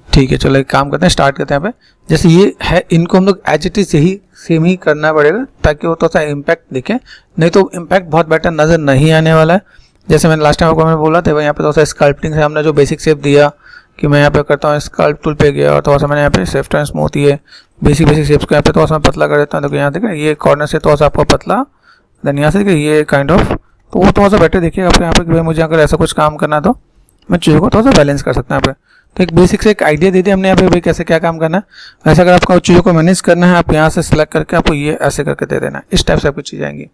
ठीक है, चलो एक काम करते हैं, स्टार्ट करते हैं यहाँ पे। जैसे ये है, इनको हम लोग एज इट इज यही सेम ही करना पड़ेगा ताकि वो थोड़ा सा इम्पैक्ट दिखे, नहीं तो इम्पैक्ट बहुत बेटर नजर नहीं आने वाला है। जैसे मैंने लास्ट टाइम आपको मैंने बोला था, यहाँ पे थोड़ा सा स्कल्पटिंग से हमने जो बेसिक शेप दिया कि मैं यहाँ पे करता हूँ, स्कल्प टूल पे गया और थोड़ा सा मैंने यहाँ पे सॉफ्ट एंड स्मूथ ये बेसिक शेप्स को यहाँ पे थोड़ा सा पतला कर देता हूँ। देखो यहाँ देखिए, ये कॉर्नर से थोड़ा सा आपको पतला, देन यहाँ से देखिए ये काइंड ऑफ, तो वो थोड़ा सा बेटर देखिएगा आपको यहाँ पे कि भाई मुझे अगर ऐसा कुछ काम करना तो मैं चीज़ों को थोड़ा सा बैलेंस कर सकता हूँ यहाँ पे। तो एक बेसिक से एक आइडिया दे दिया हमने यहाँ पे भाई कैसे क्या काम करना है। ऐसा अगर आपको चीज़ों को मैनेज करना है, आप यहाँ से सिलेक्ट करके आपको ये ऐसे करके दे देना है। इस टाइप से आपकी चीज़ आएंगी,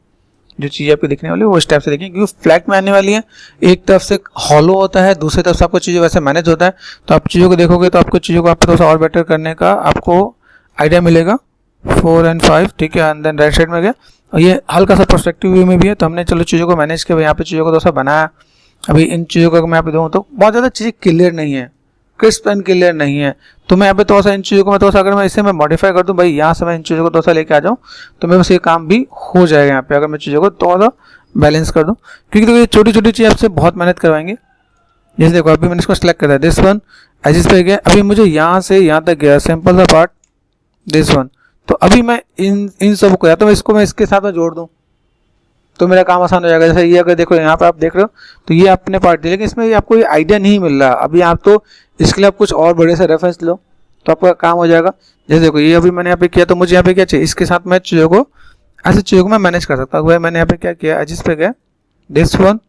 जो चीज़ आपकी दिखने वाली है वो इस टाइप से देखिए, क्योंकि फ्लैट में आने वाली है। एक तरफ से हॉलो होता है, दूसरी तरफ से आपको चीज़ें वैसे मैनेज होता है, तो आप चीज़ों को देखोगे तो आपको चीज़ों को आप थोड़ा सा और बेटर करने का आपको आइडिया मिलेगा। 4 और 5, ठीक है, एंड देन राइट साइड में गया और ये हल्का सा पर्सपेक्टिव व्यू में भी है। तो हमने चलो चीज़ों को मैनेज किया, यहाँ पे चीज़ों को थोड़ा सा बनाया। अभी इन चीज़ों को मैं यहाँ पे दूँ तो बहुत ज़्यादा चीज़ें क्लियर नहीं है, क्रिस्प एंड क्लियर नहीं है, तो मैं यहाँ पे थोड़ा सा इन चीज़ों को मैं थोड़ा सा अगर मैं इसे मैं मॉडिफाई कर दूँ भाई, यहाँ से मैं इन चीज़ों को थोड़ा सा लेके आ जाऊँ तो मेरे पास ये काम भी हो जाएगा यहाँ पे, अगर मैं चीज़ों को थोड़ा सा बैलेंस कर दूँ। क्योंकि देखो ये छोटी छोटी चीज़ आपसे बहुत मेहनत करवाएंगे। जैसे देखो अभी मैंने इसको सेलेक्ट करा, दिस वन एजिस पे गया, अभी मुझे यहाँ से यहाँ तक गया सिंपल सा पार्ट, दिस वन। तो अभी मैं इन सब को या तो मैं इसको मैं इसके साथ में जोड़ दूँ तो मेरा काम आसान हो जाएगा। जैसे ये अगर देखो यहाँ पे आप देख रहे हो तो ये अपने पार्ट दिए, लेकिन इसमें आपको ये आइडिया नहीं मिल रहा अभी। आप तो इसके लिए आप कुछ और बड़े से रेफरेंस लो तो आपका काम हो जाएगा। जैसे देखो ये अभी मैंने यहाँ पे किया, तो मुझे यहाँ पे क्या चाहिए, इसके साथ मैं चीज़ों को ऐसे चीज़ों को मैं मैनेज कर सकता हूँ। भाई मैंने यहाँ पे क्या किया, एजिस पे गया, दिस वन,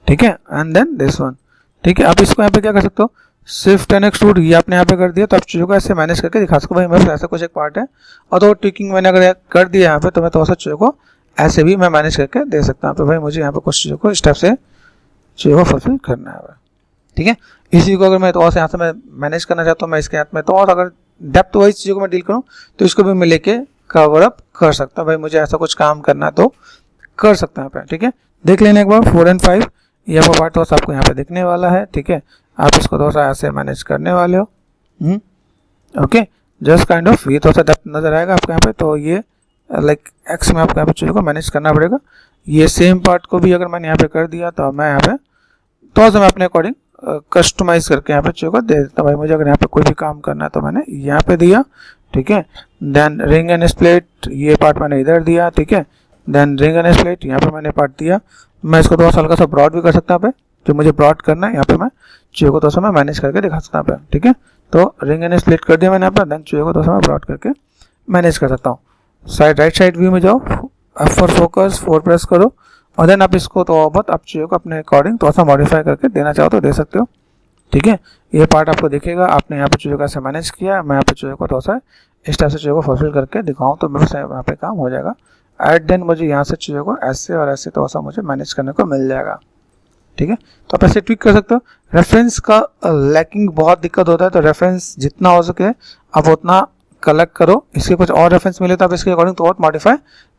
ठीक है, एंड देन दिस वन, ठीक है। आप इसको यहाँ पे क्या कर सकते हो, शिफ्ट एंड एक्सट्रूड, ये आपने यहाँ पे कर दिया, तो आप चीज़ों को ऐसे मैनेज करके दिखा सकते हो। भाई मेरे पास ऐसा कुछ एक पार्ट है और तो ट्विकिंग मैंने अगर कर दिया यहाँ पे, तो मैं थोड़ा सा चीज़ों को ऐसे भी मैं मैनेज करके दे सकता हूँ। तो भाई मुझे यहाँ पे कुछ चीज़ों को इस टाइप से चीज़ों को फुलफिल करना है, ठीक है। इसी को अगर मैं थोड़ा सा यहाँ से मैं मैनेज करना चाहता हूँ, मैं इसके हाथ में तो और अगर डेप्थ वाइज चीज़ों को मैं डील करूँ तो इसको भी मैं लेके कवर अप कर सकता हूँ। भाई मुझे ऐसा कुछ काम करना तो कर सकता हूँ, ठीक है। देख लेने एक बार 4 और 5 ये वो पार्ट थोड़ा सा आपको यहाँ पे दिखने वाला है, ठीक है। आप इसको थोड़ा सा ऐसे मैनेज करने वाले हो, ओके। जस्ट काइंड ऑफ ये थोड़ा सा डेप्थ नजर आएगा आपको यहाँ पे, तो ये लाइक एक्स में आपको यहाँ पे चीज़ों को मैनेज करना पड़ेगा। ये सेम पार्ट को भी अगर मैंने यहाँ पे कर दिया तो मैं यहाँ पे थोड़ा सा मैं अपने अकॉर्डिंग कस्टमाइज करके यहाँ पे चीज़ों को दे देता हूँ। भाई मुझे अगर यहाँ पे कोई भी काम करना है तो मैंने यहाँ पे दिया, ठीक है। देन रिंग एंड स्प्लिट, ये पार्ट मैंने इधर दिया, ठीक है। देन रिंग एंड स्प्लिट यहाँ पे मैंने पार्ट दिया। मैं इसको थोड़ा सा हल्का सा ब्रॉड भी कर सकता हूँ, जो मुझे ब्रॉड करना है यहाँ पे मैं चीज़ों को थोड़ा सा मैं मैनेज करके दिखा सकता हूँ, ठीक है। तो रिंग एंड स्प्लिट कर दिया मैंने यहाँ पर, देन चीज़ों को थोड़ा सा मैं ब्रॉड करके मैनेज कर सकता हूँ। साइड राइट साइड व्यू में जाओ, F4 फोकस 4 प्रेस करो और देन आप इसको तो बहुत आप चीज़ों को अपने अकॉर्डिंग थोड़ा सा मॉडिफाई करके देना चाहो तो दे सकते हो, ठीक है। ये पार्ट आपको दिखेगा, आपने यहाँ पे चीज़ों को ऐसे मैनेज किया। मैं यहाँ पे चीज़ों को थोड़ा सा इस टाइप से चीज़ों को फुलफिल करके दिखाऊँ तो मेरे से यहाँ पे काम हो जाएगा। एट देन मुझे यहाँ से चीज़ों को ऐसे और ऐसे थोड़ा सा मुझे मैनेज करने को मिल जाएगा, ठीक है। तो आप ऐसे ट्विक कर सकते हो। रेफरेंस का लैकिंग बहुत दिक्कत होता है, तो रेफरेंस जितना हो सके आप उतना कलेक्ट करो। इसके कुछ और रेफरेंस मिले तो आप इसके अकॉर्डिंग तो और मॉडिफाई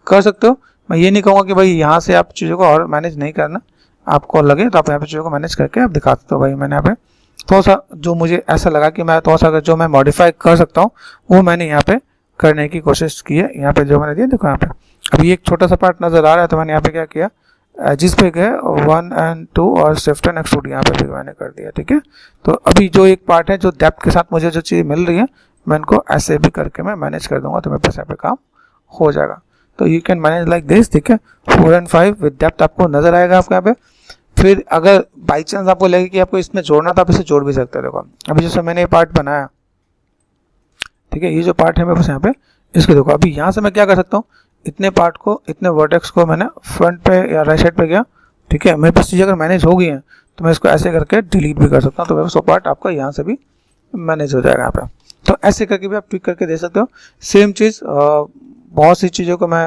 कर सकते हो। मैं ये नहीं कहूँगा कि भाई यहाँ से आप चीज़ों को और मैनेज नहीं करना, आपको लगे तो आप यहाँ पे चीज़ों को मैनेज करके आप दिखा सकते हो। भाई मैंने यहाँ पे थोड़ा सा जो मुझे ऐसा लगा कि मैं थोड़ा सा अगर जो मैं मॉडिफाई कर सकता हूँ वो मैंने यहाँ पे करने की कोशिश की है। यहाँ पे जो मैंने दिया देखो, यहाँ पे अभी एक छोटा सा पार्ट नज़र आ रहा है, तो मैंने यहाँ पे क्या किया, जिस पे गए 1 और 2 और शिफ्ट एंड एक्सट्रूड यहाँ पे भी मैंने कर दिया, ठीक है। तो अभी जो एक पार्ट है जो डेप्थ के साथ मुझे जो चीज़ मिल रही है मैं इनको ऐसे भी करके मैं मैनेज कर दूंगा, तो मेरे पास यहाँ पे काम हो जाएगा। तो you can manage like this, ठीक है। 4 और 5 विद डेप्थ आपको नजर आएगा आपको यहाँ पे। फिर अगर बाई चांस आपको लगे कि आपको इसमें जोड़ना तो आप इसे जोड़ भी सकते हो। देखो अभी जैसे मैंने ये पार्ट बनाया, ठीक है, ये जो पार्ट है मेरे पास यहाँ पे, इसको देखो अभी यहाँ से मैं क्या कर सकता हूँ, इतने पार्ट को, इतने वर्टेक्स को मैंने फ्रंट पे या राइट साइड पे गया, ठीक है। मेरे पास चीज़ अगर मैनेज हो गई है तो मैं इसको ऐसे करके डिलीट भी कर सकता हूँ, तो मेरे पास वो पार्ट आपका यहाँ से भी मैनेज हो जाएगा यहाँ पे। तो ऐसे करके भी आप ट्विक करके दे सकते हो। सेम चीज़ बहुत सी चीज़ों को मैं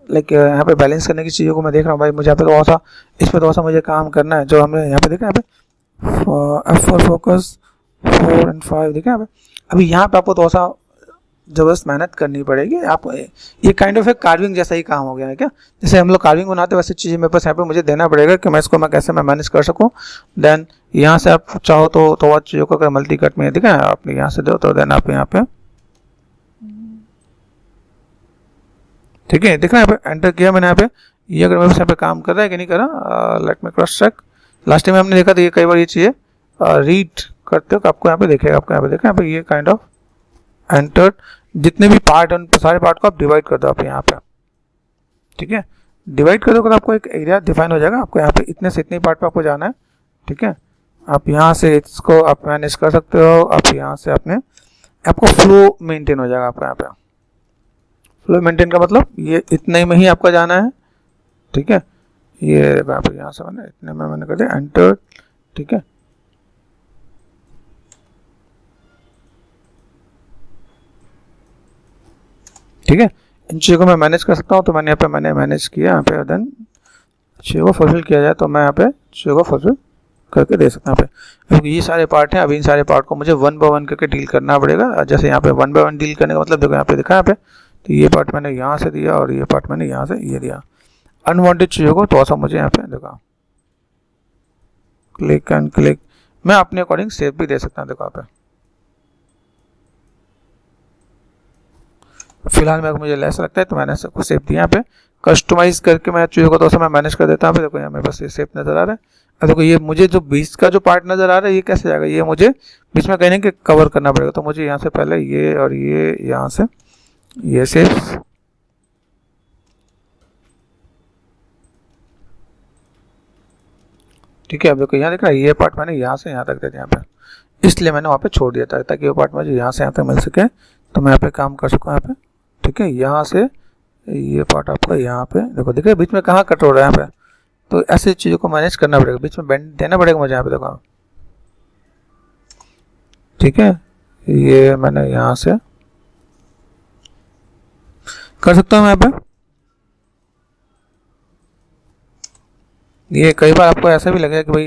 लाइक यहाँ पे बैलेंस करने की चीज़ों को मैं देख रहा हूँ। भाई मुझे यहाँ पे थोड़ा सा इस पर थोड़ा सा मुझे काम करना है, जो हमने यहाँ पे देखा, यहाँ पे F4 फोकस 4 और 5 देखा यहाँ पे। अभी यहाँ पे आपको थोड़ा सा ज़बरदस्त मेहनत करनी पड़ेगी। आप ये काइंड ऑफ एक कार्विंग जैसा ही काम हो गया है क्या, जैसे हम लोग कार्विंग बनाते हैं वैसे चीज़ें मेरे पास यहाँ पे मुझे देना पड़ेगा कि मैं इसको मैं कैसे मैं मैनेज कर सकूँ। देन यहाँ से आप चाहो तो थोड़ा चीज़ों को अगर मल्टी कट में दिखा आप यहाँ से दो तो देन आप यहाँ पे, ठीक है, दिख रहा है यहाँ पे एंटर किया मैंने यहाँ पे। ये अगर मेरे पास यहाँ पे काम कर रहा है कि नहीं कर रहा, let me cross check. Last time हमने देखा था ये कई बार ये चीज़ें रीड करते हो आपको यहाँ पे देखेगा, आपको यहाँ पे देखा यहाँ पे ये काइंड ऑफ एंटर्ड जितने भी पार्ट हैं उन सारे पार्ट को आप डिवाइड कर दो आप यहाँ पे, ठीक है। डिवाइड कर दो तो आपको एक एरिया डिफाइन हो जाएगा, आपको यहाँ पे इतने से इतने पार्ट पे आपको जाना है, ठीक है। आप यहाँ से इसको आप मैनेज कर सकते हो, आप यहाँ से आपने आपको फ्लो मेंटेन हो जाएगा आपका यहाँ पे। फ्लो मेंटेन का मतलब ये इतने में ही आपका जाना है, ठीक है। ये यहाँ पे यहाँ से मैंने इतने में मैंने कर दिया एंटर, ठीक है। ठीक है, इन चीज़ों को मैं मैनेज कर सकता हूँ, तो मैंने यहाँ पे मैंने मैनेज किया यहाँ पे, देन चीज़ों को फुलफिल किया जाए तो मैं यहाँ पे चीज़ों को फुलफिल करके दे सकता हूँ यहाँ पे। क्योंकि ये सारे पार्ट हैं, अभी इन सारे पार्ट को मुझे 1 बाय 1 करके डील करना पड़ेगा। जैसे यहाँ पे 1 बाय 1 डील करने का मतलब देखो यहाँ पे दिखा यहाँ पे, तो ये पार्ट मैंने यहाँ से दिया और ये पार्ट मैंने यहाँ से ये दिया। अनवांटेड चीज़ों को थोड़ा सा मुझे यहाँ पे देखा क्लिक एंड क्लिक, मैं अपने अकॉर्डिंग सेव भी दे सकता हूँ। देखो यहाँ पे फिलहाल में मुझे लेस लगता है तो मैंने सबको सेव दिया यहाँ पे, कस्टमाइज करके मैं चीज़ों को थोड़ा सा मैं मैनेज कर देता हूँ। देखो यहाँ मेरे पास ये सेव नज़र आ रहा है। अब देखो ये मुझे जो बीच का जो पार्ट नज़र आ रहा है ये कैसे जाएगा, ये मुझे बीच में कहीं कि कवर करना पड़ेगा। तो मुझे यहाँ से पहले ये और ये यहाँ से ये सेव, ठीक है। अब देखो यहाँ देख रहा है ये पार्ट मैंने यहाँ से यहाँ तक दे दिया यहाँ पे, इसलिए मैंने वहाँ पे छोड़ दिया था ताकि वो पार्ट मुझे यहाँ से यहाँ तक मिल सके, तो मैं यहाँ पे काम कर सकूँ यहाँ पे, ठीक है। यहाँ से ये पार्ट आपका यहाँ पे देखो दिख रहा है बीच में कहाँ कट हो रहा है यहाँ पे, तो ऐसी चीज़ों को मैनेज करना पड़ेगा, बीच में बेंड देना पड़ेगा मुझे यहाँ पे देखो, ठीक है। ये मैंने यहाँ से कर सकता हूँ यहाँ पे। ये कई बार आपको ऐसा भी लगेगा कि भाई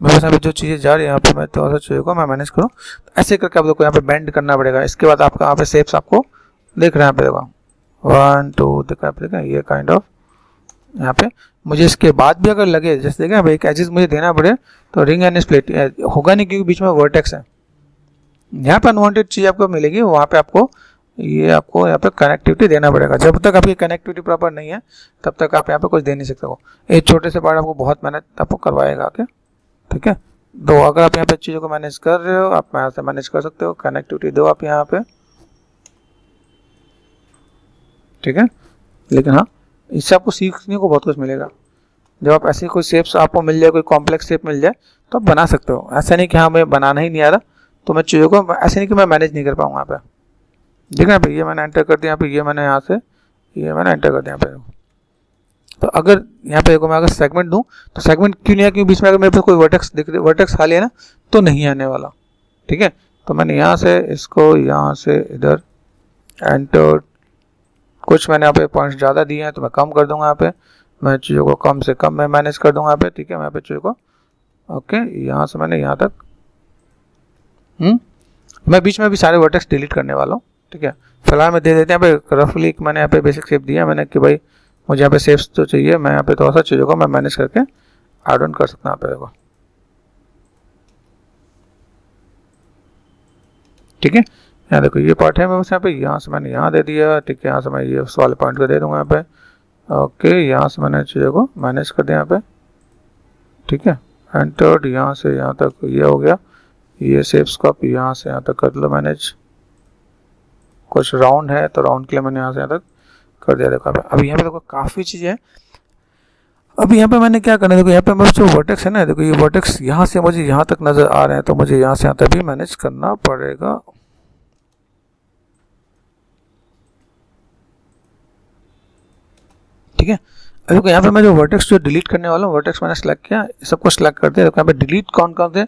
मेरे पास यहाँ पे जो चीज़ें जा रही है यहाँ पे मैं थोड़ा सा चीज़ों को मैं मैनेज करूँ, तो ऐसे करके आप देखो यहाँ पे बेंड करना पड़ेगा। इसके बाद आपका यहाँ पे शेप्स आपको दिख रहा है यहाँ पे देखो 1 2 देखा ये काइंड ऑफ यहाँ पे। मुझे इसके बाद भी अगर लगे जैसे देखें भाई एक एजेस मुझे देना पड़े तो रिंग एंड स्प्लिट होगा नहीं, क्योंकि बीच में वर्टेक्स है। यहाँ पे अनवांटेड चीज़ आपको मिलेगी, वहाँ पे आपको यहाँ पे कनेक्टिविटी देना पड़ेगा। जब तक आपकी कनेक्टिविटी प्रॉपर नहीं है तब तक आप यहाँ पे कुछ दे नहीं सकते हो। एक छोटे से पार्ट आपको बहुत मेहनत आपको करवाएगा आके, ठीक है। तो अगर आप यहाँ पे चीज़ों को मैनेज कर रहे हो आप यहाँ से मैनेज कर सकते हो, कनेक्टिविटी दो आप यहाँ पे, ठीक है। लेकिन हाँ इससे आपको सीखने को बहुत कुछ मिलेगा। जब आप ऐसे कोई शेप्स आपको मिल जाए, कोई कॉम्प्लेक्स शेप मिल जाए तो आप बना सकते हो। ऐसा नहीं कि हाँ मैं बनाना ही नहीं आ रहा तो मैं चीज़ों को ऐसे नहीं कि मैं मैनेज नहीं कर पाऊँगा यहाँ पे, ठीक है। ये मैंने एंटर कर दिया यहाँ पे, ये मैंने यहाँ से ये मैंने एंटर कर दिया यहाँ पे। तो अगर यहाँ पे देखो मैं अगर सेगमेंट दूँ तो सेगमेंट क्यों नहीं है, क्योंकि बीच में अगर मेरे पास कोई वर्टेक्स दिख रही वर्टेक्स खाली है ना तो नहीं आने वाला, ठीक है। तो मैंने यहाँ से इसको यहाँ से इधर एंटर, कुछ मैंने यहाँ पे पॉइंट्स ज़्यादा दिए हैं तो मैं कम कर दूंगा यहाँ पे, मैं चीज़ों को कम से कम मैं मैनेज कर दूंगा यहाँ पे, ठीक है। मैं यहाँ पे चीज़ों को ओके यहाँ से मैंने यहाँ तक मैं बीच में भी सारे वर्टेक्स डिलीट करने वाला हूँ, ठीक है। फिलहाल मैं दे देते हैं यहाँ पे रफली मैंने यहाँ पे बेसिक शेप दिया मैंने कि भाई मुझे यहाँ पे शेप्स तो चाहिए, मैं यहाँ पे थोड़ा सा चीज़ों को मैं मैनेज करके ऐड ऑन कर सकता हूँ यहाँ पे देखो, ठीक है। यहाँ देखो ये पार्ट है मैं बस यहाँ पे, यहाँ से मैंने यहाँ दे दिया, ठीक है। यहाँ से मैं ये उस वाले पॉइंट को दे दूँगा यहाँ पे, ओके। यहाँ से मैंने चीज़ों को मैनेज कर दिया यहाँ पे, ठीक है। एंटर्ड यहाँ से यहाँ तक ये हो गया, ये शेप्स को आप यहाँ से यहाँ तक कर लो मैनेज। कुछ राउंड है तो राउंड के लिए मैंने यहाँ से यहाँ तक कर दिया देखो। अभी यहाँ पे देखो काफ़ी चीज़ें हैं। अभी यहाँ पे मैंने क्या करना है देखो, यहाँ पे मेरे जो वर्टेक्स है ना देखो, ये वर्टेक्स यहाँ से मुझे यहाँ तक नज़र आ रहे हैं तो मुझे यहाँ से यहाँ तक भी मैनेज करना पड़ेगा, ठीक है। देखो यहाँ पे मैं जो वर्टेक्स जो डिलीट करने वाला हूँ, वर्टेक्स मैंने सेलेक्ट किया, सबको सेलेक्ट करते हैं। देखो यहाँ पे डिलीट कौन कौन से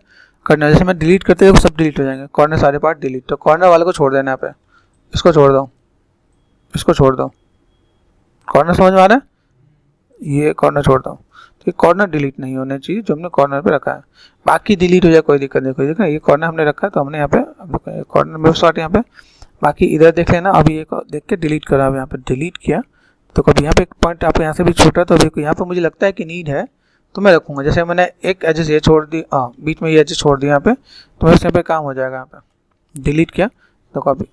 करना है, जैसे मैं डिलीट करते हैं सब डिलीट हो जाएंगे, कॉर्नर सारे पार्ट डिलीट। तो कॉर्नर वाले को छोड़ देना, यहाँ पे इसको छोड़ दो, इसको छोड़ दो, कॉर्नर समझ में आ रहा है, ये कॉर्नर छोड़ दो। तो ये कॉर्नर डिलीट नहीं होने चाहिए जो हमने कॉर्नर पे रखा है, बाकी डिलीट हो जाए कोई दिक्कत नहीं, कोई दिक्कत नहीं। ये कॉर्नर हमने रखा है तो हमने यहाँ पे कॉर्नर में स्टार्ट यहाँ पे, बाकी इधर देख लेना। अभी ये देख के डिलीट करा, यहाँ पे डिलीट किया तो कभी यहाँ पे एक पॉइंट आपको यहाँ से भी छोटा, तो अभी यहाँ पे मुझे लगता है कि नीड है तो मैं रखूँगा। जैसे मैंने एक एजेस ये छोड़ दी, बीच में ये एजेस छोड़ दिया यहाँ पे, तो मेरे यहाँ पे काम हो जाएगा। यहाँ पे डिलीट किया तो कभी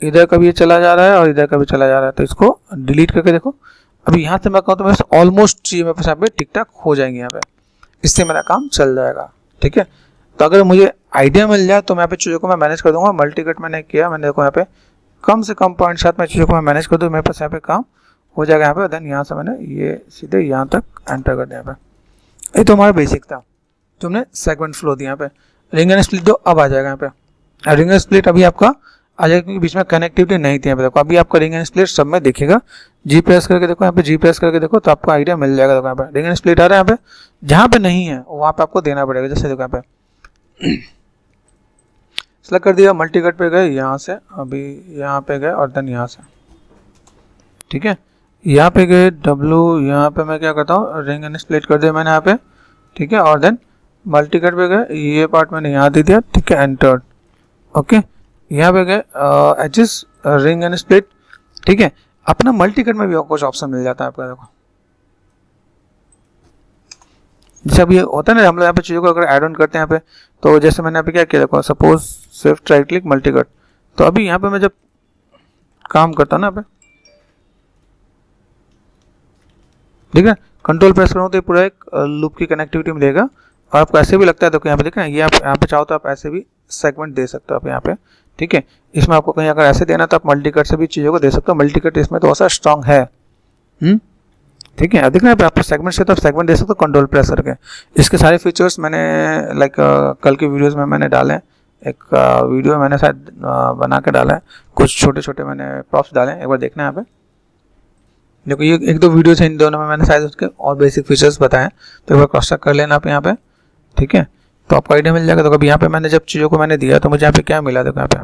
इधर का भी ये चला जा रहा है और इधर का भी चला जा रहा है, तो इसको डिलीट करके देखो। अभी यहाँ से मैं कहूँ तो मेरे ऑलमोस्ट चीज़ मेरे पास यहाँ पे ठीक ठाक हो जाएंगे। यहाँ पे इससे मेरा काम चल जाएगा। ठीक है, तो अगर मुझे आइडिया मिल जाए तो मैं यहाँ पे चीज़ों को मैं मैनेज कर दूंगा। मल्टी कट मैंने किया, मैंने देखो यहाँ पे कम से कम पॉइंट साथ में चीज़ों को मैं मैनेज कर दूँ, मेरे पास यहाँ पे काम हो जाएगा यहाँ पे। देन यहाँ से मैंने ये सीधे यहाँ तक एंटर कर दिया यहाँ पे। ये तो हमारा बेसिक था, तो हमने सेगमेंट फ्लो दिया यहाँ पे। रिंग एंड स्प्लिट जो अब आ जाएगा यहाँ पे, रिंग एंड स्प्लिट अभी आपका आ जाएगा क्योंकि बीच में कनेक्टिविटी नहीं थी यहाँ पे। देखो अभी आपका रिंग एंड स्प्लिट सब में दिखेगा। जी प्रेस करके देखो यहाँ पे, जी प्रेस करके देखो तो आपको आइडिया मिल जाएगा। देखो यहाँ पे रिंग एंड स्प्लिट आ रहा है यहाँ पे, जहाँ पे नहीं है वहाँ पे आपको देना पड़ेगा। जैसे देखो यहाँ पे सेलेक्ट कर दिया, मल्टी कट पे गए यहाँ से, अभी यहाँ पे गए और देन यहाँ से, ठीक है, यहाँ पे गए W, यहाँ पे मैं क्या करता हूँ रिंग एंड स्प्लिट कर दिया मैंने यहाँ पे, ठीक है, और देन मल्टी कट पे गए, ये पार्ट मैंने यहाँ दे दिया, ठीक है, एंटर्ड। ओके, यहाँ पे गए एजेस रिंग एंड स्प्लिट, ठीक है। अपना मल्टी कट में भी कुछ ऑप्शन मिल जाता है आपका। देखो जैसे अब ये होता है ना, हम लोग यहाँ पे चीज़ों को अगर ऐड ऑन करते हैं यहाँ पे, तो जैसे मैंने यहाँ पे क्या किया, देखो suppose Swift right click multi cut, तो अभी यहाँ पे मैं जब काम करता हूँ ना यहाँ पे, ठीक है, कंट्रोल प्रेस करूँ तो ये पूरा एक लूप की कनेक्टिविटी मिलेगा। और आपको ऐसे भी लगता है, देखो यहाँ पे देखें, ये आप यहाँ पे चाहो तो आप ऐसे भी सेगमेंट दे सकते हो आप यहाँ पे, ठीक है। इसमें आपको कहीं अगर ऐसे देना तो आप मल्टी कट से भी चीज़ों को दे सकते हो। मल्टी कट इसमें तो ऐसा स्ट्रॉन्ग है, ठीक है। देखना है आप सेगमेंट से तो आप सेगमेंट दे सकते हो कंट्रोल प्रेस करके। इसके सारे फीचर्स मैंने लाइक कल के वीडियोस में मैंने डाले हैं। एक वीडियो मैंने शायद बना के डाला है, कुछ छोटे छोटे मैंने प्रॉप्स डाले हैं, एक बार देखना है यहाँ पे। देखो ये एक दो वीडियोस हैं, इन दोनों में मैंने शायद उसके और बेसिक फीचर्स बताएं, तो एक बार क्रॉस चेक कर लेना आप यहाँ पे, ठीक है, तो आपको आइडिया मिल जाएगा। तो कभी यहाँ पे मैंने जब चीज़ों को मैंने दिया तो मुझे यहाँ पे क्या मिला, देखो यहाँ पे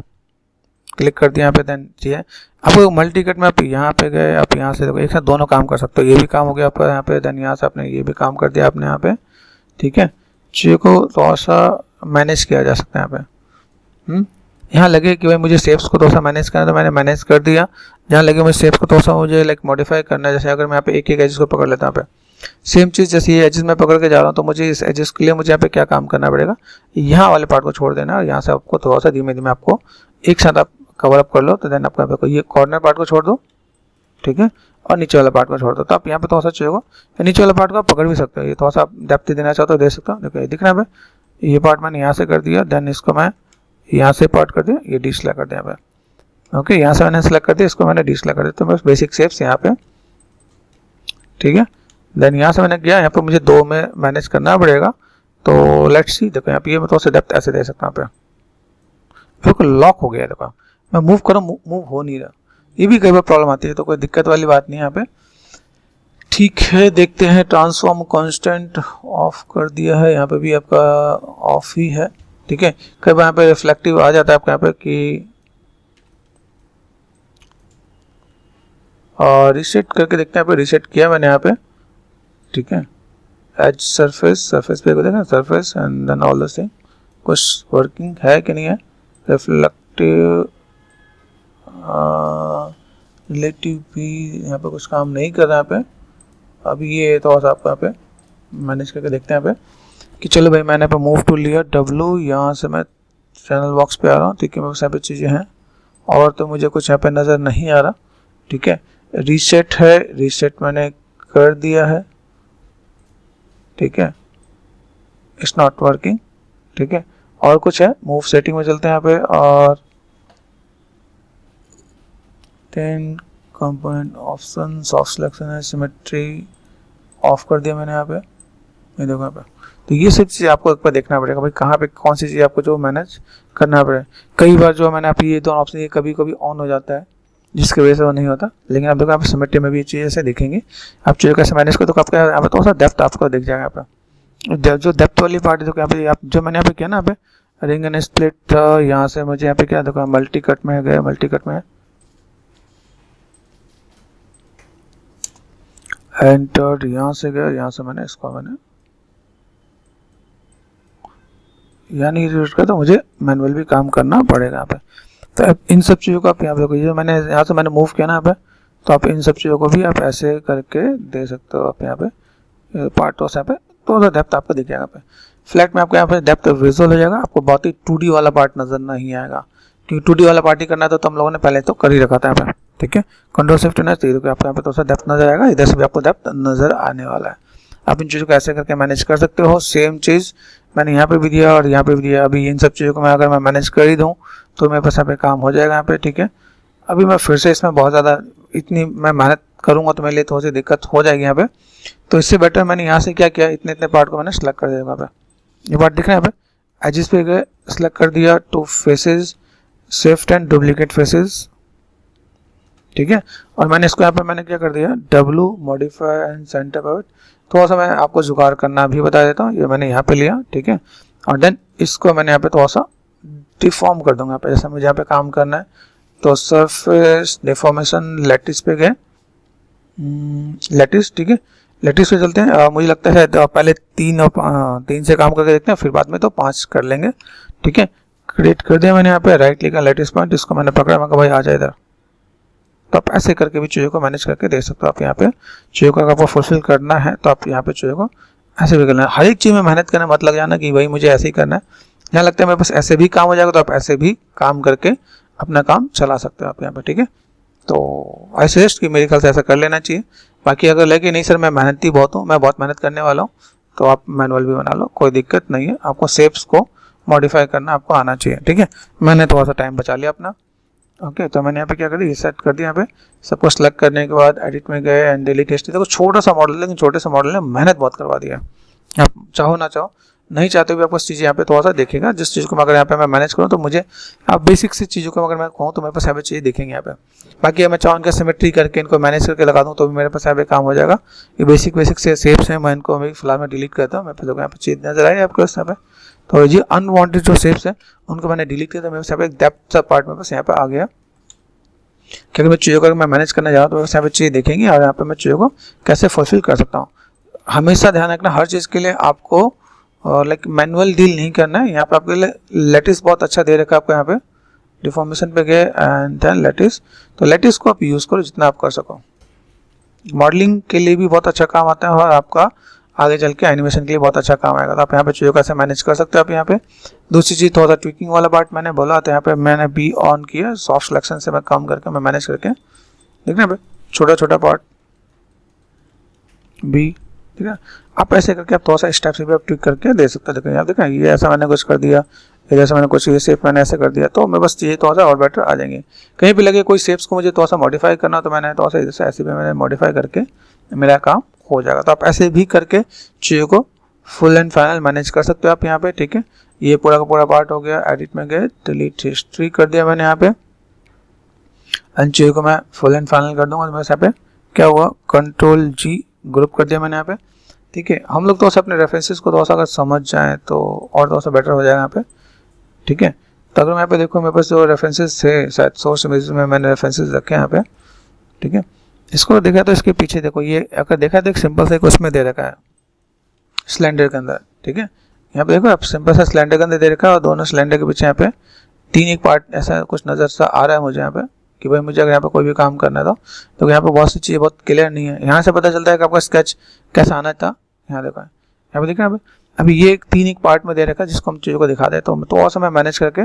क्लिक कर दिया यहाँ पे, देन चाहिए आपको मल्टी कट में, आप यहाँ पे गए, आप यहाँ से देखो एक साथ दोनों काम कर सकते हो। ये भी काम हो गया आपका यहाँ पे, देन यहाँ से आपने ये भी काम कर दिया आपने यहाँ पे, ठीक है। चीज़ों को थोड़ा सा मैनेज किया जा सकता है यहाँ पे। यहाँ लगे कि भाई मुझे शेप्स को थोड़ा सा मैनेज करना है तो मैंने मैनेज कर दिया। जहाँ लगे मुझे शेप्स को थोड़ा सा मुझे लाइक मॉडिफाई करना है, जैसे अगर मैं यहाँ पे एक एक एजेस को पकड़ लेता हूँ यहाँ पे, सेम चीज़ जैसे ये एजेस में पकड़ के जा रहा हूँ, तो मुझे इस एजेस के लिए मुझे यहाँ पे क्या काम करना पड़ेगा, यहाँ वाले पार्ट को छोड़ देना और यहाँ से आपको थोड़ा सा धीमे धीमे आपको एक साथ आप कवर अप कर लो। तो देन आपको यहाँ पे ये कॉर्नर पार्ट को छोड़ दो, ठीक है, और नीचे वाला पार्ट को छोड़ दो। तो आप यहाँ पे थोड़ा सा चाहिए होगा, नीचे वाला पार्ट को आप पकड़ भी सकते हो, ये थोड़ा सा आप डेप्थ देना चाहते हो दे सकते हो। देखो ये दिख रहा है, ये पार्ट मैंने यहाँ से कर दिया, देन इसको मैं यहाँ से पार्ट कर दिया, ये डिस्प्ले कर दिया यहाँ पे। ओके, यहाँ से मैंने सेलेक्ट कर दिया, इसको मैंने डिस्प्ले कर दिया। तो बस बेसिक शेप्स यहाँ पे, ठीक है। देन यहाँ से मैंने किया, यहाँ पे मुझे दो में मैनेज करना पड़ेगा, तो लेट्स सी। देखो यहाँ पे ये मैं थोड़ा सा डेप्थ ऐसे दे सकता हूँ यहाँ पे। देखो लॉक हो गया, देखो मैं मूव करूँ मूव हो नहीं रहा, ये भी कई बार प्रॉब्लम आती है, तो कोई दिक्कत वाली बात नहीं है यहाँ पे, ठीक है। देखते हैं, ट्रांसफॉर्म कांस्टेंट ऑफ कर दिया है, यहाँ पे भी आपका ऑफ ही है, ठीक है। कई बार यहाँ पे रिफ्लेक्टिव आ जाता है आपका यहाँ पे कि, और रीसेट करके देखते हैं, यहाँ पे रीसेट किया मैंने यहाँ पे, ठीक है। एज सरफेस पे देखना surface and then all the thing, कुछ वर्किंग है कि नहीं है। रिफ्लेक्टिव रिलेटिव भी यहाँ पे कुछ काम नहीं कर रहा है यहाँ पे। अभी ये थोड़ा सा आपको यहाँ पे मैनेज करके देखते हैं यहाँ पे कि चलो भाई मैंने यहाँ पे मूव टूल लिया W, यहाँ से मैं चैनल बॉक्स पे आ रहा हूँ, ठीक है। मेरे पास यहाँ पे चीज़ें हैं और तो मुझे कुछ यहाँ पे नज़र नहीं आ रहा, ठीक है। रीसेट है, रीसेट मैंने कर दिया है, ठीक है, इट्स नॉट वर्किंग, ठीक है। और कुछ है, मूव सेटिंग में चलते हैं यहाँ पे, और 10 कंपोनेंट ऑप्शन, सॉफ्ट सिलेक्शन है, सिमेट्री ऑफ कर दिया मैंने यहाँ पे, ये देखो यहाँ पे। तो ये सब चीज़ आपको एक बार देखना पड़ेगा भाई कहाँ पे कौन सी चीज़ आपको जो मैनेज करना पड़ेगा। कई बार जो मैंने आप ये दोनों ऑप्शन ये कभी कभी ऑन हो जाता है जिसकी वजह से वो नहीं होता, लेकिन आप देखो यहाँ पे सिमेट्री में भी ये चीज़ ऐसे दिखेंगी। आप चीज़ों कैसे मैनेज करो तो आपका यहाँ पे थोड़ा सा डेप्थ आपको दिख जाएगा यहाँ पे, जो डेप्थ वाली पार्ट है। तो यहाँ पे आप जो मैंने यहाँ पे किया ना यहाँ पे रिंग एंड स्प्लिट, यहाँ से मुझे यहाँ पे क्या देखो मल्टी कट में गए, मल्टी कट में एंटर्ड, यहाँ से गए, यहाँ से मैंने इसको मैंने यानी रीड कर, तो मुझे मैनुअल भी काम करना पड़ेगा यहाँ पे। तो इन सब चीज़ों को आप यहाँ पे देखो, ये मैंने यहाँ से मैंने मूव किया ना यहाँ पे, तो आप इन सब चीज़ों को भी आप ऐसे करके दे सकते हो। आप यहाँ पे पार्ट तो यहाँ पे तो डेप्थ आपको दिख जाएगा। यहाँ पे फ्लैट में आपको यहाँ पे डेप्थ विजुअल हो जाएगा, आपको बहुत ही 2D वाला पार्ट नजर नहीं आएगा, क्योंकि 2D वाला पार्ट ही करना है तो हम लोगों ने पहले तो कर ही रखा था यहाँ पे, ठीक है। कंट्रोल शिफ्ट ना चाहिए, आपको यहाँ पे थोड़ा सा डेप्थ नजर आएगा, इधर से भी आपको डेप्थ नजर आने वाला है। आप इन चीज़ों को ऐसे करके मैनेज कर सकते हो। सेम चीज़ मैंने यहाँ पे भी दिया और यहाँ पे भी दिया। अभी इन सब चीज़ों को मैं अगर मैं मैनेज कर ही दूँ तो मेरे पास यहाँ पे काम हो जाएगा यहाँ पे, ठीक है। अभी मैं फिर से इसमें बहुत ज़्यादा इतनी मैं मेहनत करूँगा तो मेरे लिए थोड़ी सी दिक्कत हो जाएगी यहाँ पे। तो इससे बेटर मैंने यहाँ से क्या किया, इतने पार्ट को मैंने सेलेक्ट कर दिया यहाँ पे। ये पार्ट दिख रहा है यहाँ पे, एजिस पे गए, सेलेक्ट कर दिया, 2 faces, shift and duplicate faces, ठीक है। और मैंने इसको यहाँ पे मैंने क्या कर दिया, W modify and centre pivot. थोड़ा सा मैं आपको जुगाड़ करना भी बता देता हूँ। ये मैंने यहाँ पे लिया, ठीक है। और देन इसको मैंने यहाँ पे थोड़ा सा डिफॉर्म कर दूंगा यहाँ पे, जैसे मुझे यहाँ पे काम करना है। तो सरफेस डिफॉर्मेशन लैटिस पे गए, लैटिस, ठीक है। लैटिस पे चलते हैं। मुझे लगता है तो पहले 3 से काम करके देखते हैं, फिर बाद में तो 5 कर लेंगे, ठीक है। क्रिएट कर दिया मैंने यहाँ पे, राइट क्लिक लैटिस पॉइंट, इसको मैंने पकड़ा, मैं कहा भाई आ जाए इधर। तो आप ऐसे करके भी चीज़ों को मैनेज करके देख सकते हो। आप यहाँ पे चीज़ों को अगर आपको फुलफिल करना है तो आप यहाँ पे चीज़ों को ऐसे भी करना है। हर एक चीज़ में मेहनत करना मत लग जाना कि भाई मुझे ऐसे ही करना है। यहाँ लगता है मेरे पास ऐसे भी काम हो जाएगा, तो आप ऐसे भी काम करके अपना काम चला सकते हो आप यहाँ पे, ठीक है। तो आई सजेस्ट कि मेरे ख्याल से ऐसा कर लेना चाहिए। बाकी अगर लगे नहीं सर मैं मेहनती बहुत हूँ, मैं बहुत मेहनत करने वाला हूँ, तो आप मैनुअल भी बना लो, कोई दिक्कत नहीं है। आपको शेप्स को मॉडिफाई करना आपको आना चाहिए, ठीक है। मैंने थोड़ा सा टाइम बचा लिया अपना, ओके। तो मैंने यहाँ पे क्या कर दिया, सेट कर दिया। यहाँ पे सबको सेलेक्ट करने के बाद एडिट में गए एंड डिलीट हिस्ट्री। देखो छोटा सा मॉडल, लेकिन छोटे से मॉडल ने मेहनत बहुत करवा दिया। आप चाहो ना चाहो, नहीं चाहते भी आपको चीज़ें यहाँ पे थोड़ा सा देखेगा। जिस चीज़ को मैं अगर यहाँ पे मैं मैनेज करूँ तो मुझे आप बेसिक सी चीज़ों को अगर मैं कहूँ तो मेरे पास यहाँ पे चीज़ें दिखेंगे यहाँ पे। बाकी अगर मैं चाहूँ इनका सिमेट्री करके इनको मैनेज करके लगा दूँ तो भी मेरे पास यहाँ पे काम हो जाएगा। ये बेसिक से शेप्स हैं, मैं इनको अभी फिलहाल मैं डिलीट करता हूँ। मेरे पास यहाँ पे चीज़ नजर आई आपको यहाँ पे। तो ये अनवांटेड जो शेप्स हैं उनको मैंने डिलीट किया, तो मेरे पास यहाँ पे एक डेप्थ सा पार्ट मेरे पास यहाँ पे आ गया। क्योंकि मैं चीज़ों को मैं मैनेज करना चाहूँ तो यहाँ पे चीज़ें देखेंगी और यहाँ पे मैं चीज़ों को कैसे फुलफिल कर सकता हूँ। हमेशा ध्यान रखना हर चीज़ के लिए आपको लाइक मैनुअल डील नहीं करना है। यहाँ पे आपके लिए लैटिस बहुत अच्छा दे रखा है आपको। यहाँ पे डिफॉर्मेशन पे गए एंड देन लैटिस, तो लैटिस को आप यूज़ करो जितना आप कर सको। मॉडलिंग के लिए भी बहुत अच्छा काम आता है और आपका आगे चल के एनिमेशन के लिए बहुत अच्छा काम आएगा। तो आप यहाँ पे चीज़ों को ऐसे मैनेज कर सकते हो आप यहाँ पे। दूसरी चीज़ थोड़ा सा ट्विकिंग वाला पार्ट मैंने बोला, तो यहाँ पे मैंने बी ऑन किया, सॉफ्ट सिलेक्शन से मैं काम करके मैं मैनेज करके, देखना यहाँ पे छोटा छोटा पार्ट बी, ठीक है। आप ऐसे करके आप थोड़ा सा स्टेप से भी आप ट्विक करके दे सकते हो। देखिए आप देखें ये ऐसा मैंने कुछ कर दिया, जैसे मैंने कुछ ये शेप मैंने ऐसे कर दिया, तो मेरे बस चीज़ें थोड़ा सा और बेटर आ जाएंगे। कहीं भी लगे कोई शेप्स को मुझे थोड़ा सा मॉडिफाई करना, तो मैंने थोड़ा सा जैसे ऐसे भी मैंने मॉडिफाई करके मेरा काम हो जाएगा। तो आप ऐसे भी करके चीज़ों को फुल एंड फाइनल मैनेज कर सकते हो आप यहाँ पे, ठीक है। ये पूरा का पूरा पार्ट हो गया। एडिट में गए, डिलीट हिस्ट्री कर दिया मैंने यहाँ पे एंड चीज़ों को मैं फुल एंड फाइनल कर दूंगा। तो मेरे यहाँ पे क्या हुआ, कंट्रोल G ग्रुप कर दिया मैंने यहाँ पे, ठीक है। हम लोग थोड़ा सा अपने रेफरेंसेस को थोड़ा सा अगर समझ जाएँ तो और थोड़ा सा बेटर हो जाएगा यहाँ पे, ठीक है। तो अगर मैं यहाँ पे देखूँ मेरे पास जो रेफरेंसेस थे, शायद सोर्स इमेजेस में मैंने रेफरेंसेस रखे हैं यहाँ पे, ठीक है। इसको देखा तो इसके पीछे देखो, ये अगर देखा तो एक सिंपल सा उसमें दे रखा है सिलेंडर के अंदर, ठीक है। यहाँ पे देखो आप सिंपल सा सिलेंडर के अंदर दे रखा है और दोनों सिलेंडर के पीछे यहाँ पे 3 एक पार्ट ऐसा कुछ नज़र सा आ रहा है मुझे यहाँ पे कि भाई मुझे अगर यहाँ पे कोई भी काम करना था तो यहाँ पे बहुत सी चीज़ें बहुत क्लियर नहीं है। यहाँ से पता चलता है कि आपका स्केच कैसा आना था। यहाँ देखो, यहाँ पे देखना अभी ये 3 एक पार्ट में दे रखा है जिसको हम चीज़ों को दिखा दें, तो और मैं मैनेज करके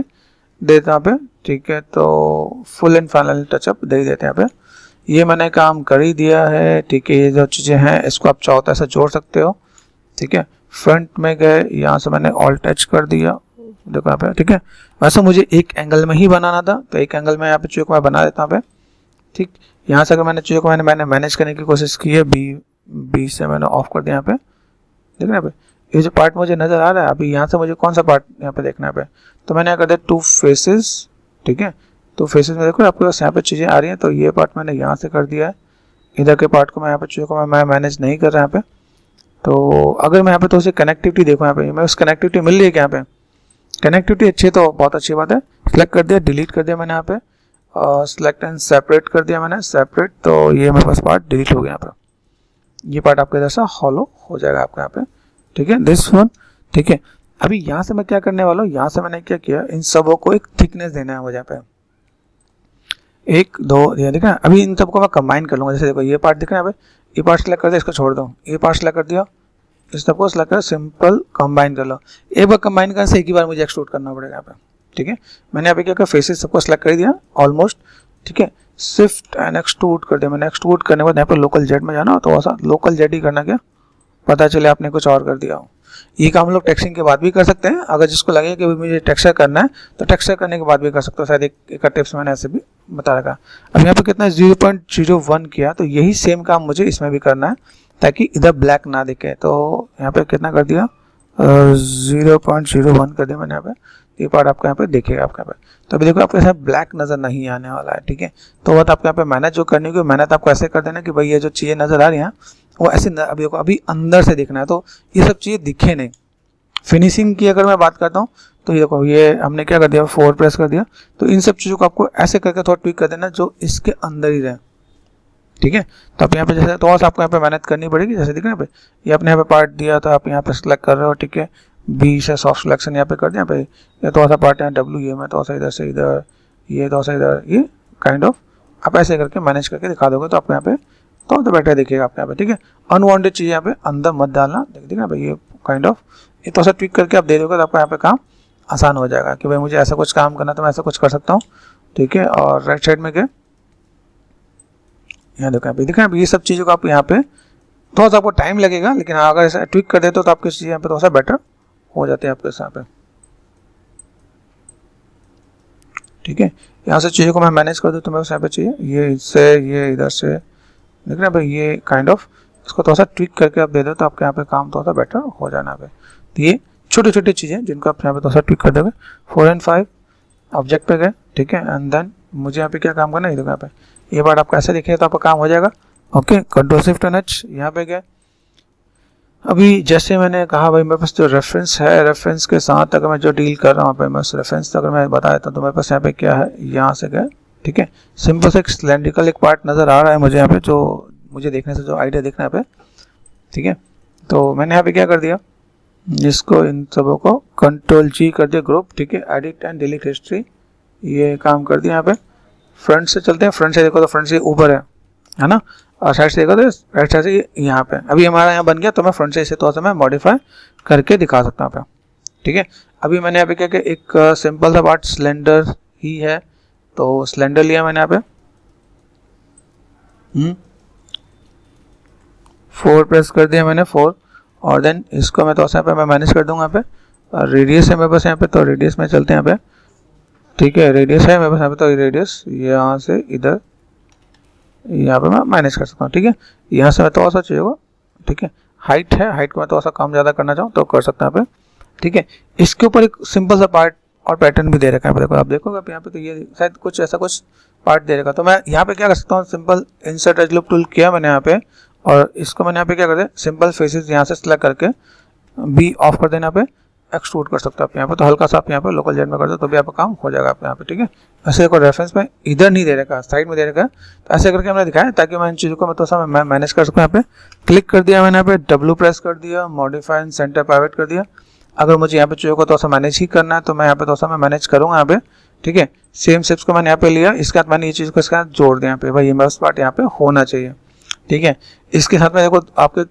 देता यहाँ पे, ठीक है। तो फुल एंड फाइनल टचअप दे देते हैं यहाँ पे। ये मैंने काम कर ही दिया है, ठीक है। ये जो चीज़ें हैं इसको आप चाहो तो ऐसा जोड़ सकते हो, ठीक है। फ्रंट में गए, यहाँ से मैंने ऑल टच कर दिया, देखो यहाँ पे, ठीक है। वैसे मुझे एक एंगल में ही बनाना था तो एक एंगल में यहाँ पे चीज़ों को मैं बना देता हूँ यहाँ पे, ठीक। यहाँ से अगर मैंने चीज़ों को मैंने मैनेज करने की कोशिश की है, बी से मैंने ऑफ कर दिया यहाँ पे, देखना यहाँ पे ये जो पार्ट मुझे नज़र आ रहा है। अभी यहाँ से मुझे कौन सा पार्ट यहाँ पे देखना है यहाँ पे, तो मैंने कर दिया 2 फेसेस, ठीक है। तो फेसेस में देखो आपके पास यहाँ पे चीज़ें आ रही हैं, तो ये पार्ट मैंने यहाँ से कर दिया है। इधर के पार्ट को मैं यहाँ पे चीज़ों को मैं मैनेज नहीं कर रहा यहाँ पे। तो अगर मैं यहाँ पे तो उसे कनेक्टिविटी देखूँ, यहाँ पे मैं उस कनेक्टिविटी मिल रही है क्या, यहाँ पे कनेक्टिविटी अच्छी है तो बहुत अच्छी बात है। सेलेक्ट कर दिया, डिलीट कर दिया मैंने यहाँ पे, सेलेक्ट एंड सेपरेट कर दिया मैंने, सेपरेट, तो ये मेरे पास पार्ट डिलीट हो गया यहाँ पे। ये पार्ट आपके जैसा हॉलो हो जाएगा आपका यहाँ पे, ठीक है, दिस वन, ठीक है। अभी यहाँ से मैं क्या करने वाला हूँ, यहाँ से मैंने क्या किया, इन सबों को एक थिकनेस देना है मुझे यहाँ पे, 1 2 ये देखा। अभी इन सबको मैं कंबाइन कर लूँगा। जैसे देखो ये पार्ट दिख रहा है यहाँ पे, ये पार्ट सेलेक्ट कर दिया, इसको छोड़ दो, ये पार्ट सेलेक्ट कर दिया, इस सबको सेलेक्ट कर सिंपल कंबाइन कर लो। एक बार कंबाइन करने से एक ही बार मुझे एक्सट्रूड करना पड़ेगा यहाँ पे, ठीक है। मैंने यहाँ पे क्या किया, फेसेस सबको सेलेक्ट कर दिया ऑलमोस्ट, ठीक है। शिफ्ट एंड एक्सट्रूड कर दिया मैंने। एक्सट्रूड करने के बाद यहाँ पर लोकल जेड में जाना, तो ऐसा लोकल जेड ही करना क्या पता चले आपने कुछ और कर दिया हो। ये काम हम लोग टेक्सचरिंग के बाद भी कर सकते हैं, अगर जिसको लगे कि मुझे टेक्सचर करना है तो टेक्सचर करने के बाद भी कर सकते हो। शायद एक टिप्स मैंने ऐसे भी बता रखा। अब यहाँ पे कितना 0.01 किया, तो यही सेम काम मुझे इसमें भी करना है ताकि इधर ब्लैक ना दिखे। तो यहाँ पे कितना कर दिया 0.01 कर दिया मैंने यहाँ पे। ये पार्ट आपको यहाँ पे दिखेगा आपके यहाँ पे। तो अभी देखो आपके साथ ब्लैक नज़र नहीं आने वाला है, ठीक है। तो वो आपको यहाँ पे मेहनत जो करनी होगी, मेहनत आपको ऐसे कर देना कि भाई ये जो चीज़ें नज़र आ रही हैं वो ऐसे अभी देखो अभी अंदर से दिखना है, तो ये सब चीज़ें दिखे नहीं। फिनिशिंग की अगर मैं बात करता हूँ तो ये देखो ये हमने क्या कर दिया 4 प्रेस कर दिया, तो इन सब चीज़ों को आपको ऐसे करके थोड़ा ट्विक कर देना जो इसके अंदर ही रहे, ठीक है। तो आप यहाँ पे जैसे थोड़ा सा आपको यहाँ पे मेहनत करनी पड़ेगी। जैसे दिख रहा है यहाँ पे ये आपने यहाँ पे पार्ट दिया तो आप यहाँ पे सिलेक्ट कर रहे हो, ठीक है। बी से सॉफ्ट सिलेक्शन यहाँ पे कर दिया, यहाँ पे ये थोड़ा सा पार्ट है डब्ल्यू, ये मैं थोड़ा सा इधर से इधर, ये थोड़ा सा इधर, ये काइंड ऑफ आप ऐसे करके मैनेज करके दिखा दोगे तो आपको यहाँ पे थोड़ा सा बेटर दिखेगा आपके यहाँ पे, ठीक है। अनवांटेड चीज़ यहाँ पे अंदर मत डालना, ठीक है भाई। ये काइंड ऑफ ये थोड़ा सा ट्विक करके आप दे दोगे तो आपको यहाँ पे काम आसान हो जाएगा कि भाई मुझे ऐसा कुछ काम करना तो मैं ऐसा कुछ कर सकता हूँ, ठीक है। और राइट साइड में क्या यहाँ देखो, यहाँ पे दिखा ये सब चीज़ों को आप यहाँ पे थोड़ा सा आपको टाइम लगेगा, लेकिन अगर ऐसा ट्विक कर देते हो तो आपकी चीज़ यहाँ पे थोड़ा सा बेटर हो जाते हैं आपके यहाँ पे, ठीक है। यहाँ से चीज़ों को मैं मैनेज कर दूँ तो मैं यहाँ पे चाहिए ये इससे ये इधर से देख रहे हैं भाई, ये काइंड ऑफ इसको थोड़ा सा ट्विक करके आप दे दो तो आपके यहाँ पे काम थोड़ा सा बेटर हो जाना पे। तो ये छोटी छोटी चीज़ें जिनको आप यहाँ पे थोड़ा सा ट्विक कर दोगे। 4 और 5 ऑब्जेक्ट पे गए, ठीक है। एंड देन मुझे यहाँ पे क्या काम करना है, देखो यहाँ पे ये बात आपको ऐसे दिखेगा तो आपका काम हो जाएगा, okay. Control shift and H यहाँ पे गए। अभी जैसे मैंने कहा भाई मेरे पास जो रेफरेंस है, रेफरेंस के साथ अगर मैं जो डील कर रहा हूँ पे मैं उस रेफरेंस अगर मैं बता देता हूँ तो मेरे पास यहाँ पे क्या है, यहाँ से गए, ठीक है। सिंपल से एक सिलेंड्रिकल एक पार्ट नज़र आ रहा है मुझे यहाँ पे, जो मुझे देखने से जो आइडिया दिख रहा है यहाँ पे, ठीक है। तो मैंने यहाँ पे क्या कर दिया, इसको इन सबों को कंट्रोल जी कर दिया ग्रुप, ठीक है। एडिट एंड डिलीट हिस्ट्री ये काम कर दिया यहाँ पे। फ्रंट से चलते हैं, फ्रंट से देखो तो फ्रंट से ऊपर है ना, और साइड से देखो तो राइट साइड से यहाँ पे। अभी हमारा यहाँ बन गया तो मैं फ्रंट से इसे थोड़ा सा मैं मॉडिफाई करके दिखा सकता हूँ यहाँ पे, ठीक है। अभी मैंने यहाँ पे क्या किया, एक सिंपल सा पार्ट सिलेंडर ही है तो सिलेंडर लिया मैंने यहाँ पे 4 प्रेस कर दिया मैंने 4, और देन इसको मैं थोड़ा सा यहाँ पे मैं मैनेज कर दूंगा यहाँ पे। रेडियस है मेरे पास यहाँ पे, तो रेडियस में चलते हैं यहाँ पे, ठीक है। रेडियस है मेरे पास यहाँ पे, तो रेडियस यहाँ से इधर यहाँ पे मैं मैनेज कर सकता हूँ, ठीक है। यहाँ से मैं थोड़ा सा चाहिए, ठीक है। हाइट है, हाइट को मैं थोड़ा सा कम ज़्यादा करना चाहूँ तो कर सकता हूँ यहाँ पे, ठीक है। इसके ऊपर एक सिंपल सा पार्ट और पैटर्न भी दे रखा है, देखो आप देखोगे आप यहाँ पे तो ये शायद कुछ ऐसा कुछ पार्ट दे रखा। तो मैं यहाँ पे क्या कर सकता हूँ, simple insert as loop tool किया मैंने यहाँ पे, और इसको मैंने यहाँ पे क्या कर दिया, सिंपल फेसेस यहाँ से सिलेक्ट करके बी ऑफ कर देना, यहाँ पे एक्सट्रूड कर सकते हो आप यहाँ पे। तो हल्का सा आप यहाँ पे लोकल जेड में कर दो तो भी आपका काम हो जाएगा आप यहाँ पे, ठीक है। ऐसे देखो रेफरेंस में इधर नहीं दे रखा, साइड में दे रखा है, तो ऐसे करके हमने दिखाया ताकि मैं इन चीज़ों को मैं तो सा मैं मैनेज कर सकूँ। यहाँ पे क्लिक कर दिया मैंने, यहाँ पे डब्ल्यू प्रेस कर दिया, मॉडिफाई एंड सेंटर प्राइवेट कर दिया। अगर मुझे यहाँ पे चीज़ों को तो सा मैनेज ही करना है तो मैं यहाँ पे तो सा मैं मैनेज करूँगा यहाँ पे, ठीक है। सेम स्टेप्स को मैंने यहाँ पे लिया, इसके बाद मैंने ये चीज़ को इसके साथ जोड़ दिया यहाँ पे, भाई ये मेरा पार्ट यहाँ पे होना चाहिए, ठीक है। इसके साथ में देखो आपके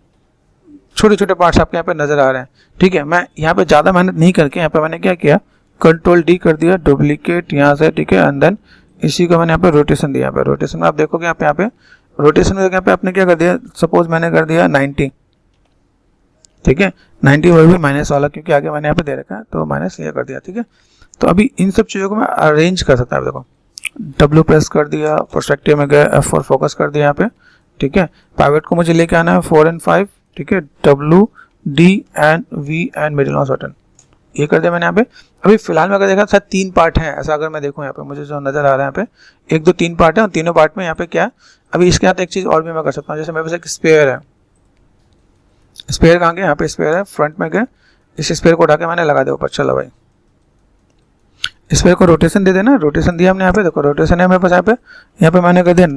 छोटे छोटे पार्ट्स आपके यहाँ पे नजर आ रहे हैं, ठीक है। मैं यहाँ पे ज़्यादा मेहनत नहीं करके यहाँ पे मैंने क्या किया, कंट्रोल डी कर दिया, डुप्लीकेट यहाँ से, ठीक है। एंड देन इसी को मैंने यहाँ पे रोटेशन दिया, यहाँ पे रोटेशन में आप देखोगे यहाँ पे रोटेशन में यहाँ पे आपने क्या कर दिया, सपोज मैंने कर दिया 90, ठीक है। 90 वो भी माइनस वाला क्योंकि आगे मैंने यहाँ पे दे रखा है तो माइनस ये कर दिया, ठीक है। तो अभी इन सब चीज़ों को मैं अरेंज कर सकता हूँ, देखो डब्ल्यू प्रेस कर दिया, पर्सपेक्टिव में गया, F4 फोकस कर दिया यहाँ पे, ठीक है। प्राइवेट को मुझे लेके आना है 4 और 5, ठीक है। W D and V and middle mouse button ये कर दिया मैंने यहाँ पे। अभी फिलहाल में अगर देखा शायद 3 पार्ट हैं, ऐसा अगर मैं देखूँ यहाँ पे मुझे जो नजर आ रहा है यहाँ पे 1 2 3 पार्ट है, और तीनों पार्ट में यहाँ पे क्या है, अभी इसके साथ एक चीज़ और भी मैं कर सकता हूँ। जैसे मेरे पास एक स्पेयर है, स्पेयर कहाँ गया, यहाँ पे स्पेयर है, फ्रंट में गए, इस स्पेयर को उठा के मैंने लगा दिया ऊपर, चलो भाई स्पेयर को रोटेशन दे देना। रोटेशन दिया हमने यहाँ पे, देखो रोटेशन है मेरे पास यहाँ पे मैंने कर दिया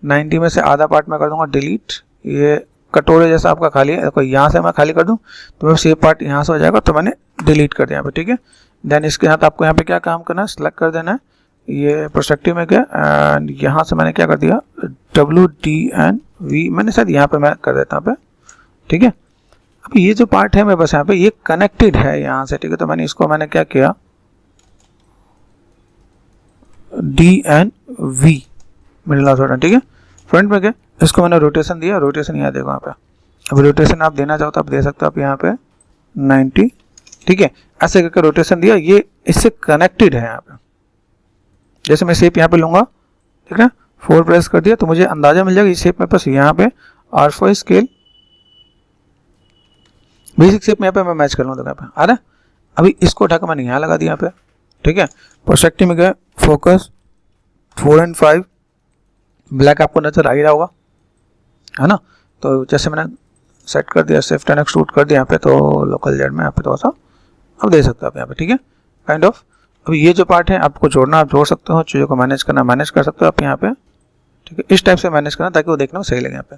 90 में से आधा पार्ट मैं कर दूंगा डिलीट। ये कटोरे जैसा आपका खाली है, देखो यहाँ से मैं खाली कर दूँ तो मेरे सेव पार्ट यहाँ से हो जाएगा, तो मैंने डिलीट कर दिया यहाँ पे, ठीक है। देन इसके साथ आपको यहाँ पे क्या काम करना है, सेलेक्ट कर देना है, ये पर्सपेक्टिव में गया, एंड यहाँ से मैंने क्या कर दिया डब्ल्यू डी एंड वी मैंने शायद यहाँ पे मैं कर देता हूँ पे, ठीक है। अब ये जो पार्ट है मेरे पास यहाँ पे ये कनेक्टेड है यहाँ से, ठीक है। तो मैंने इसको मैंने क्या किया D and V middle mouse button, ठीक है। फ्रंट में गया, इसको मैंने रोटेशन दिया, रोटेशन यहाँ देखो यहाँ पे अब रोटेशन आप देना चाहो तो आप दे सकते हो आप यहाँ पे 90, ठीक है। ऐसे करके रोटेशन दिया, ये इससे कनेक्टेड है यहाँ पे। जैसे मैं शेप यहाँ पे लूँगा, ठीक है, 4 प्रेस कर दिया तो मुझे अंदाजा मिल जाएगा ये शेप मेरे पास यहाँ पे R4 स्केल बेसिक शेप में यहाँ पे मैं मैच कर लूँ, देखो यहाँ पे आ रहा है। अभी इसको उठाकर मैंने यहाँ लगा दिया यहाँ पे, ठीक है। पर्सपेक्टिव में गए, फोकस 4 और 5, ब्लैक आपको नजर आ ही रहा होगा, है ना। तो जैसे मैंने सेट कर दिया, शिफ्ट एंड एक्सट्रूड कर दिया यहाँ पे, तो लोकल जेड में यहाँ पे थोड़ा सा अब दे सकते हो आप यहाँ पे, ठीक है, काइंड ऑफ। अभी ये जो पार्ट है आपको जोड़ना, आप जोड़ सकते हो, चीज़ों को मैनेज करना मैनेज कर सकते हो आप यहाँ पे, ठीक है। इस टाइप से मैनेज करना ताकि वो देखने में सही लगे यहाँ पे,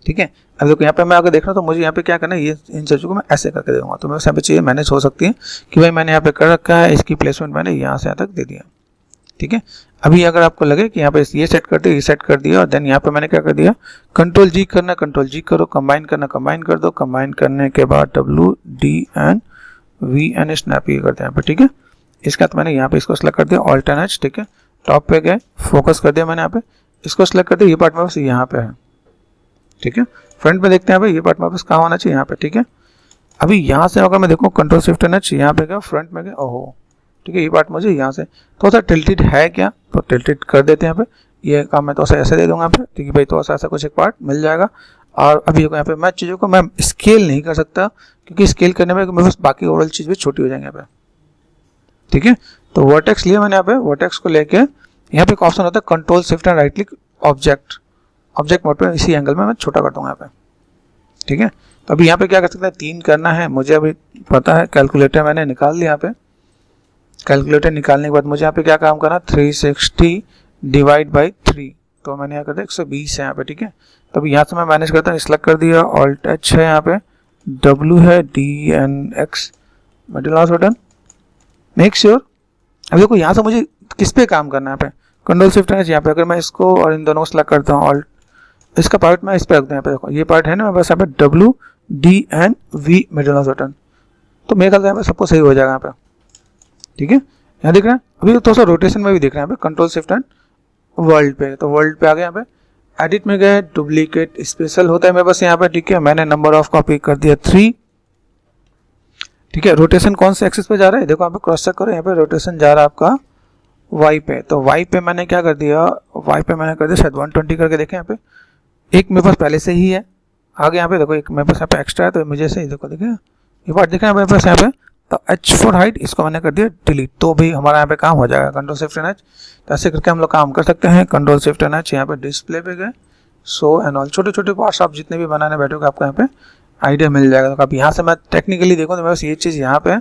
ठीक है। अब देखो यहाँ पे मैं अगर देख रहा हूँ तो मुझे यहाँ पे क्या करना है, ये इन चीज़ों को मैं ऐसे करके दूंगा, तो मेरे यहाँ पे चीज़ें मैनेज हो सकती है कि भाई मैंने यहाँ पे कर रखा है, इसकी प्लेसमेंट मैंने यहाँ से यहाँ तक दे दिया, ठीक है। अभी अगर आपको लगे कि यहाँ पे ये सेट कर दिया, ये सेट कर दिया, और देन यहाँ पे मैंने क्या कर दिया, कंट्रोल जी करना, कंट्रोल जी करो, कंबाइन करना कंबाइन कर दो, कंबाइन करने के बाद WD&V स्नैप ये करते हैं यहाँ पे, ठीक है। इसके बाद मैंने यहाँ पे इसको सेलेक्ट कर दिया, ऑल्ट एंड एच, ठीक है। टॉप पे गए, फोकस कर दिया मैंने यहाँ पे, इसको सेलेक्ट कर दिया, ये पार्ट मेरे पास यहाँ पे है, ठीक है। फ्रंट में देखते हैं भाई ये पार्ट मेरे पास कहाँ होना चाहिए, यहाँ पे, ठीक है। अभी यहाँ से अगर मैं देखूँ कंट्रोल शिफ्ट एंड एच, यहाँ पे गया, फ्रंट में गया, ओहो, ठीक है, ये पार्ट मुझे यहाँ से थोड़ा सा टिल्टेड है क्या, तो टिल्टेड कर देते हैं यहाँ पे। ये काम मैं तो ऐसे दे दूंगा यहाँ पे, ठीक है भाई, तो ऐसा कुछ एक पार्ट मिल जाएगा। और अभी यहाँ पे मैं चीज़ों को मैं स्केल नहीं कर सकता, क्योंकि स्केल करने में मेरे पास बाकी ओवरऑल चीज़ भी छोटी हो जाएंगे यहाँ पे, ठीक है। तो वर्टेक्स लिया मैंने यहाँ पे, वर्टेक्स को लेके यहाँ पे एक ऑप्शन होता है control shift and right click object mode पे, इसी एंगल में मैं छोटा कर दूंगा यहाँ पे, ठीक है। तो अभी यहाँ पे क्या कर सकते हैं, 3 करना है मुझे, अभी पता है, कैलकुलेटर मैंने निकाल लिया यहाँ पे। कैलकुलेटर निकालने के बाद मुझे यहाँ पे क्या काम करना, 360 डिवाइड बाई 3, तो मैंने यहाँ कर दिया 120 है यहाँ पे, ठीक है। तो अभी यहाँ से मैं मैनेज करता हूँ, सेलेक्ट कर दिया, ऑल्ट एच है यहाँ पे, W है, DNX middle mouse button, make sure. अब देखो यहाँ से मुझे किस पे काम करना है यहाँ पे, कंट्रोल शिफ्ट एंड एच, यहाँ पे अगर मैं इसको और इन दोनों को सेलेक्ट करता हूँ, ऑल्ट, इसका पार्ट मैं इस पे रख दूँ यहाँ पे, देखो ये पार्ट है ना बस यहाँ पे WD&V मिडिल माउस बटन, तो मेरे ख्याल से यहाँ पे सबको सही हो जाएगा यहाँ पे, ठीक है। यहाँ दिख रहा है, अभी थोड़ा सा रोटेशन में भी दिख रहा है यहाँ पे, कंट्रोल शिफ्ट एंड वर्ल्ड पे, तो वर्ल्ड पे आ गया यहाँ पे। एडिट में गए, डुप्लीकेट स्पेशल होता है मेरे पास यहाँ पे, ठीक है। मैंने नंबर ऑफ कॉपी कर दिया 3, ठीक है। रोटेशन कौन से एक्सिस पे जा रहा है, देखो यहाँ पे क्रॉस चेक करो, यहाँ पे रोटेशन जा रहा है आपका वाई पे, तो वाई पे मैंने क्या कर दिया, वाई पे मैंने कर दिया शायद 120 करके, देखें यहाँ पे एक मेरे पास पहले से ही है, आगे यहाँ पे देखो एक मेरे पास यहाँ पे एक्स्ट्रा है, तो मुझे से देखो देखें ये पार्ट दिख रहा है मेरे पास यहाँ पे, तो H4 हाइट इसको मैंने कर दिया डिलीट, तो भी हमारा यहाँ पे काम हो जाएगा। कंट्रोल शिफ्ट एंड एच, तो ऐसे करके हम लोग काम कर सकते हैं। कंट्रोल शिफ्ट एंड एच, यहाँ पे डिस्प्ले पे गए, शो एंड ऑल, छोटे छोटे पार्ट्स आप जितने भी बनाने बैठोगे आपको यहाँ पे आइडिया मिल जाएगा। तो अब यहाँ से मैं टेक्निकली देखूँ तो मेरे पास ये चीज़ यहाँ पे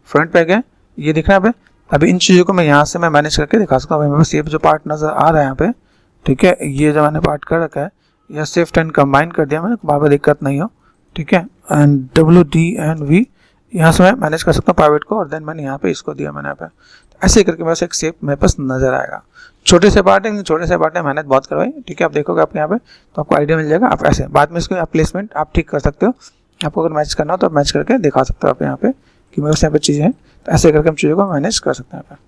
फ्रंट पे गए, ये दिख रहा है यहाँ पे। अभी इन चीज़ों को मैं यहाँ से मैं मैनेज करके दिखा सकता हूँ। मेरे पास ये जो पार्ट नज़र आ रहा है यहाँ पे, ठीक है, ये जो मैंने पार्ट कर रखा है, यह शिफ्ट एंड कंबाइन कर दिया मैंने, बार बार दिक्कत नहीं हो, ठीक है। एंड WD&V यहाँ से मैं मैनेज कर सकता हूँ प्राइवेट को, और देन मैंने यहाँ पे इसको दिया मैंने यहाँ पे, ऐसे करके मेरे पास एक शेप मेरे पास नजर आएगा। छोटे से पार्ट है, छोटे से पार्ट है, मेहनत बहुत करवाई, ठीक है। आप देखोगे आप यहाँ पे तो आपको आइडिया मिल जाएगा। आप ऐसे बाद में इसको आप प्लेसमेंट आप ठीक कर सकते हो, आपको अगर मैच करना हो तो आप मैच करके दिखा सकते हो आप यहाँ पे कि मेरे पास यहाँ पे चीज़ें हैं, तो ऐसे करके हम चीज़ों को मैनेज कर सकते हैं यहाँ पे।